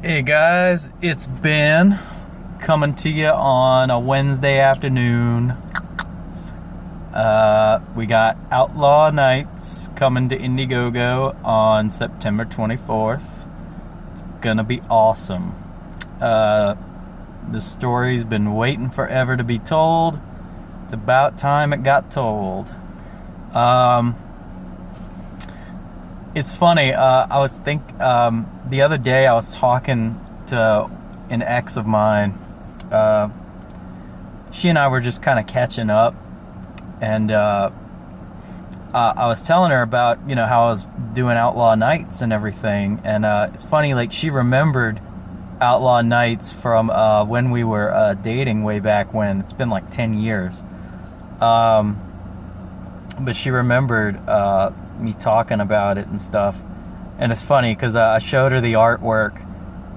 Hey guys, it's Ben coming to you on a Wednesday afternoon. We got Outlaw Nights coming to Indiegogo on September 24th. It's gonna be awesome. The story's been waiting forever to be told. It's about time it got told. It's funny, the other day I was talking to an ex of mine. She and I were just kind of catching up, and I was telling her about, how I was doing Outlaw Nights and everything, and it's funny, like, she remembered Outlaw Nights from when we were dating way back when. It's been like 10 years. But she remembered me talking about it and stuff. And it's funny because I showed her the artwork,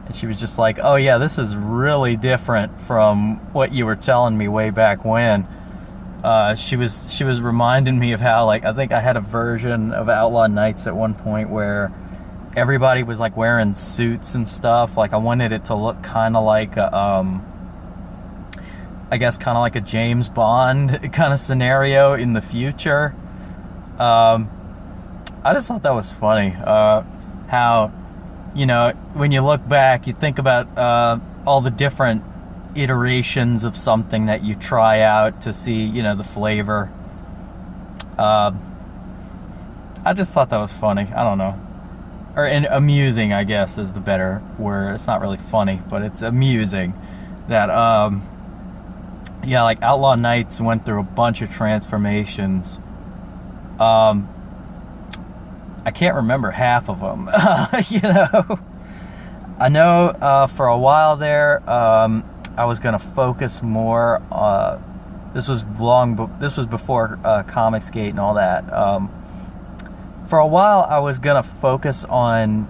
and she was just like, oh yeah, this is really different from what you were telling me way back when. She was reminding me of how, like, I think I had a version of Outlaw Nights at one point where everybody was like wearing suits and stuff. Like, I wanted it to look kind of like I guess kind of like a James Bond kind of scenario in the future. I just thought that was funny. How, when you look back, you think about all the different iterations of something that you try out to see, the flavor. I just thought that was funny. I don't know. And amusing, I guess, is the better word. It's not really funny, but it's amusing that, like Outlaw Nights went through a bunch of transformations. I can't remember half of them. I know for a while there, I was gonna focus more. This was before Comicsgate and all that. For a while, I was gonna focus on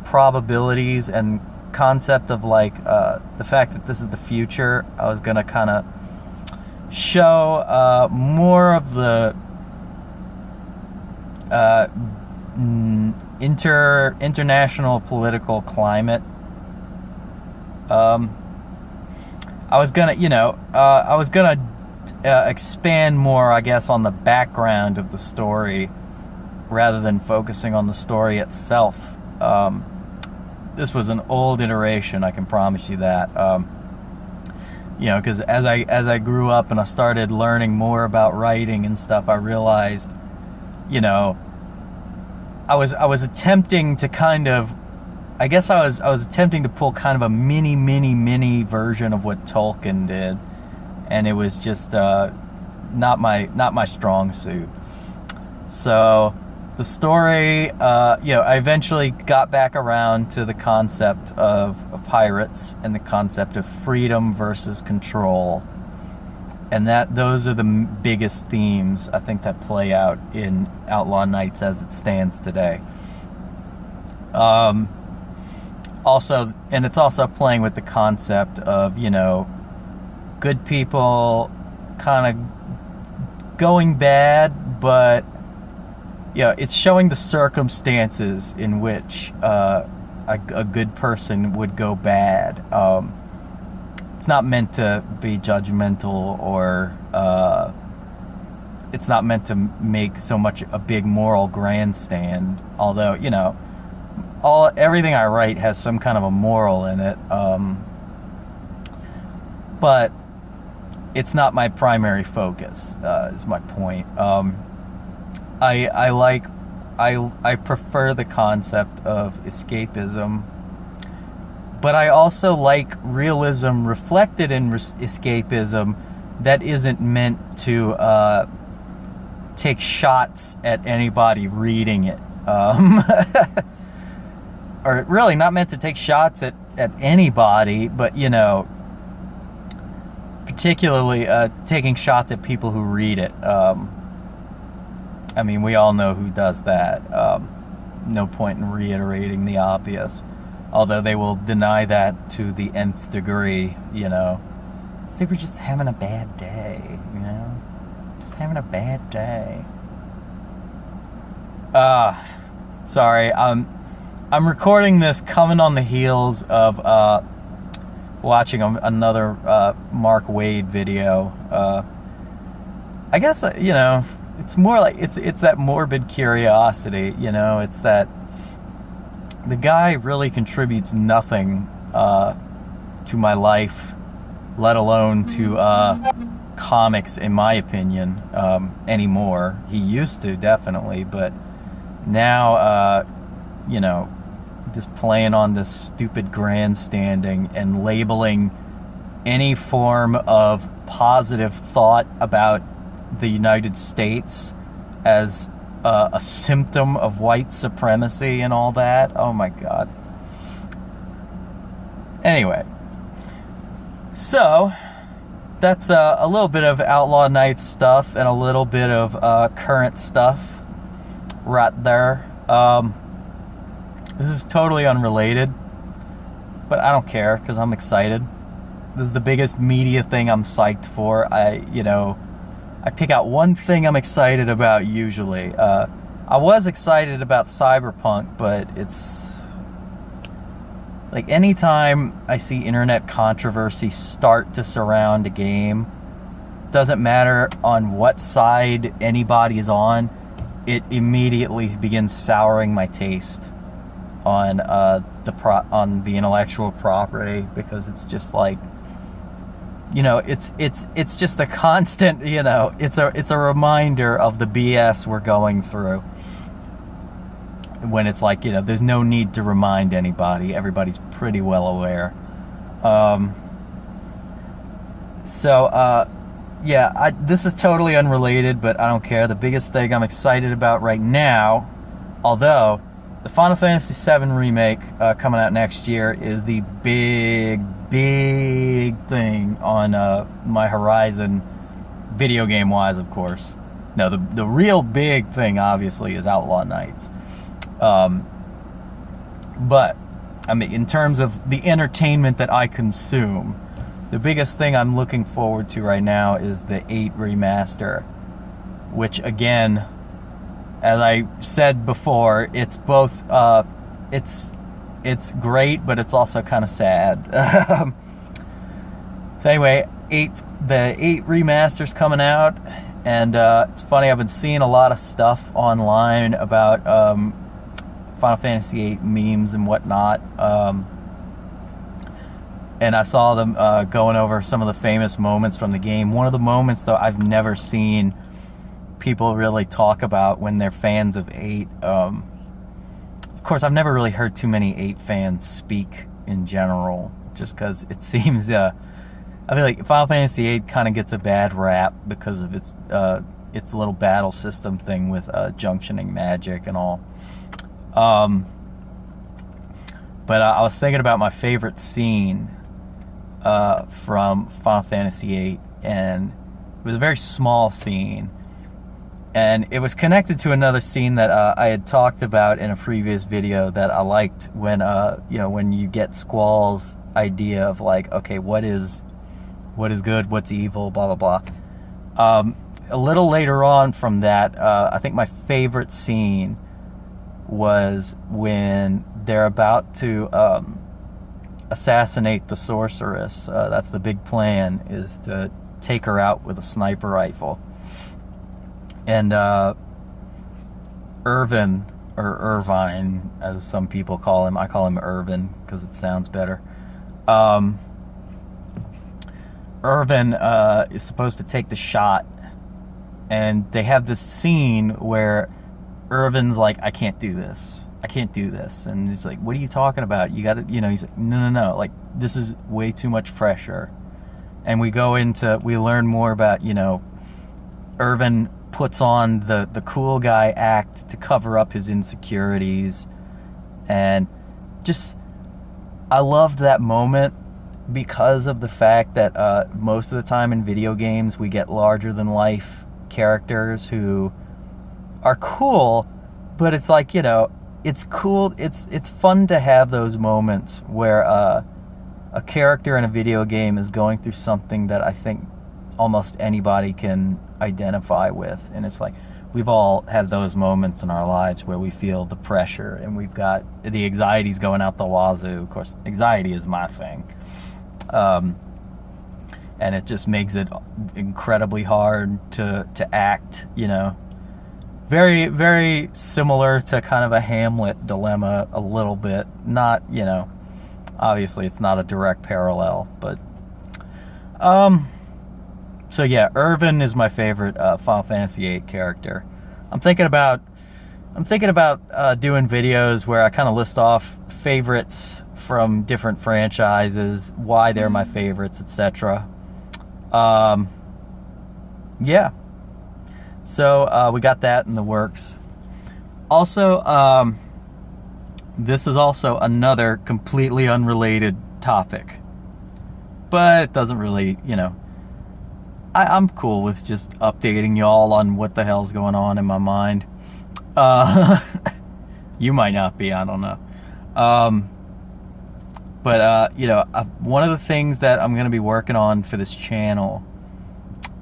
probabilities and concept of, like, the fact that this is the future. I was gonna kind of show more of the international political climate. I was gonna expand more, I guess, on the background of the story rather than focusing on the story itself. This was an old iteration, I can promise you that. Because as I grew up and I started learning more about writing and stuff, I realized, I was attempting to kind of, I guess I was attempting to pull kind of a mini version of what Tolkien did, and it was just not my strong suit. So the story, I eventually got back around to the concept of pirates and the concept of freedom versus control. And those are the biggest themes, I think, that play out in Outlaw Nights as it stands today. Also, and it's also playing with the concept of, good people kind of going bad, but, it's showing the circumstances in which a good person would go bad. It's not meant to be judgmental, or it's not meant to make so much a big moral grandstand. Although, everything I write has some kind of a moral in it. But it's not my primary focus, is my point. I prefer the concept of escapism. But I also like realism reflected in escapism that isn't meant to take shots at anybody reading it. Or really not meant to take shots at anybody, but, particularly taking shots at people who read it. I mean, we all know who does that. No point in reiterating the obvious. Although they will deny that to the nth degree, They were just having a bad day, Just having a bad day. Sorry, I'm recording this coming on the heels of watching another Mark Wade video. I guess, you know, it's more like it's that morbid curiosity, you know. It's that the guy really contributes nothing to my life, let alone to comics, in my opinion, anymore. He used to, definitely, but now, you know, just playing on this stupid grandstanding and labeling any form of positive thought about the United States as a symptom of white supremacy and all that. Oh my God. Anyway, so that's a little bit of Outlaw Nights stuff and a little bit of current stuff right there. This is totally unrelated, but I don't care because I'm excited. This is the biggest media thing I'm psyched for. I pick out one thing I'm excited about usually. I was excited about Cyberpunk, but it's like anytime I see internet controversy start to surround a game, doesn't matter on what side anybody is on, it immediately begins souring my taste on the intellectual property, because it's just like, you know, it's just a constant, you know, it's a reminder of the BS we're going through. When it's like, you know, there's no need to remind anybody. Everybody's pretty well aware. Yeah, this is totally unrelated, but I don't care. The biggest thing I'm excited about right now, although the Final Fantasy VII Remake coming out next year is the big thing on my horizon, video game-wise, of course. No, the real big thing, obviously, is Outlaw Nights. But, I mean, in terms of the entertainment that I consume, the biggest thing I'm looking forward to right now is the 8 remaster, which, again, as I said before, it's both, it's great, but it's also kind of sad. So anyway, the 8 remasters coming out, and it's funny, I've been seeing a lot of stuff online about Final Fantasy VIII memes and whatnot, and I saw them going over some of the famous moments from the game. One of the moments, though, I've never seen people really talk about when they're fans of 8. Of course, I've never really heard too many 8 fans speak in general, just because it seems, I feel like Final Fantasy VIII kind of gets a bad rap because of its little battle system thing with junctioning magic and all. But I was thinking about my favorite scene from Final Fantasy VIII, and it was a very small scene. And it was connected to another scene that I had talked about in a previous video that I liked, when you know, when you get Squall's idea of like, okay, what is good, what's evil, blah blah blah. A little later on from that, I think my favorite scene was when they're about to assassinate the sorceress. That's the big plan, is to take her out with a sniper rifle. And Irvin, or Irvine, as some people call him, I call him Irvin because it sounds better. Irvin is supposed to take the shot, and they have this scene where Irvin's like, I can't do this, and he's like, what are you talking about? You gotta, you know, he's like, no, like, this is way too much pressure. And we learn more about, you know, Irvin puts on the cool guy act to cover up his insecurities, and just, I loved that moment because of the fact that most of the time in video games we get larger than life characters who are cool, but it's like, you know, it's cool, it's fun to have those moments where a character in a video game is going through something that I think almost anybody can identify with, and it's like, we've all had those moments in our lives where we feel the pressure and we've got the anxiety's going out the wazoo. Of course, anxiety is my thing. And it just makes it incredibly hard to act, you know. Very, very similar to kind of a Hamlet dilemma a little bit. Not, you know, obviously it's not a direct parallel, but so yeah, Irvin is my favorite Final Fantasy VIII character. I'm thinking about doing videos where I kind of list off favorites from different franchises, why they're my favorites, etc. Yeah. So we got that in the works. Also, this is also another completely unrelated topic, but it doesn't really, you know, I'm cool with just updating y'all on what the hell's going on in my mind. You might not be, I don't know. But you know, one of the things that I'm going to be working on for this channel,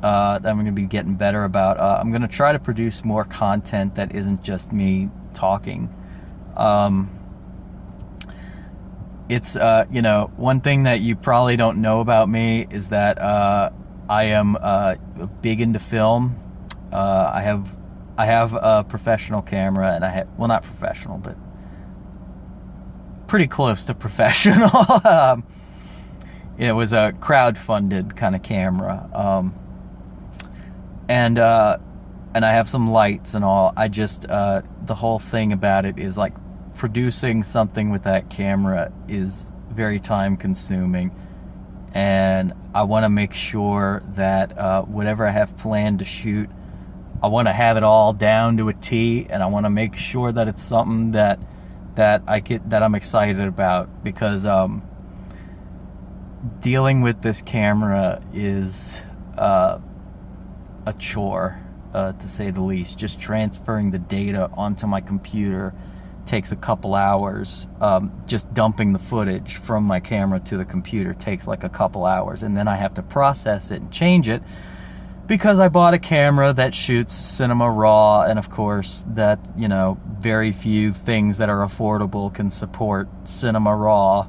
that I'm going to be getting better about, I'm going to try to produce more content that isn't just me talking. It's, you know, one thing that you probably don't know about me is that I am big into film. I have a professional camera, and I have, well, not professional, but pretty close to professional. It was a crowd-funded kind of camera, and I have some lights and all. I just the whole thing about it is like producing something with that camera is very time-consuming, and I want to make sure that whatever I have planned to shoot, I want to have it all down to a T, and I want to make sure that it's something that I'm excited about, because dealing with this camera is a chore, to say the least. Just transferring the data onto my computer takes a couple hours. Just dumping the footage from my camera to the computer takes like a couple hours, and then I have to process it and change it, because I bought a camera that shoots cinema raw, and of course that, you know, very few things that are affordable can support cinema raw.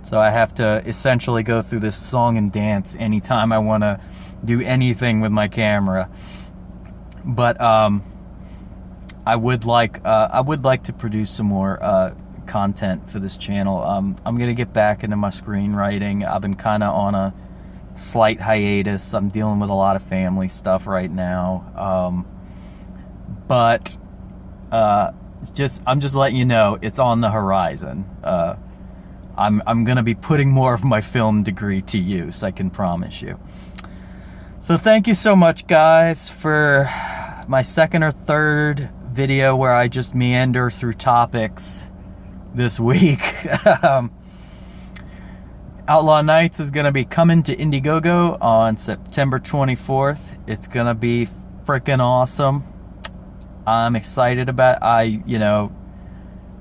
So I have to essentially go through this song and dance anytime I want to do anything with my camera. But I would like to produce some more content for this channel. I'm gonna get back into my screenwriting. I've been kind of on a slight hiatus. I'm dealing with a lot of family stuff right now, but I'm just letting you know it's on the horizon. I'm gonna be putting more of my film degree to use, I can promise you. So thank you so much, guys, for my second or third video where I just meander through topics this week. Outlaw Nights is going to be coming to Indiegogo on September 24th. It's going to be freaking awesome. I'm excited about you know,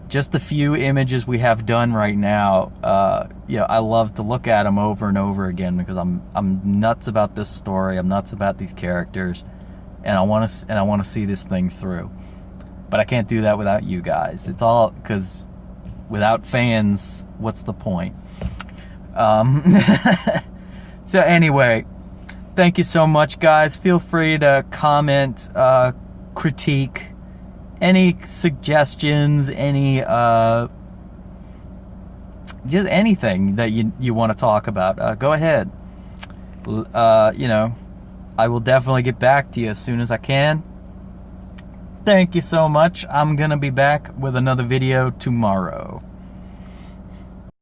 just the few images we have done right now, you know, I love to look at them over and over again, because I'm nuts about this story. I'm nuts about these characters, and I want to see this thing through. But I can't do that without you guys. It's all because without fans, what's the point? So anyway, thank you so much, guys. Feel free to comment, critique, any suggestions, any just anything that you want to talk about. Go ahead. You know, I will definitely get back to you as soon as I can. Thank you so much. I'm gonna be back with another video tomorrow.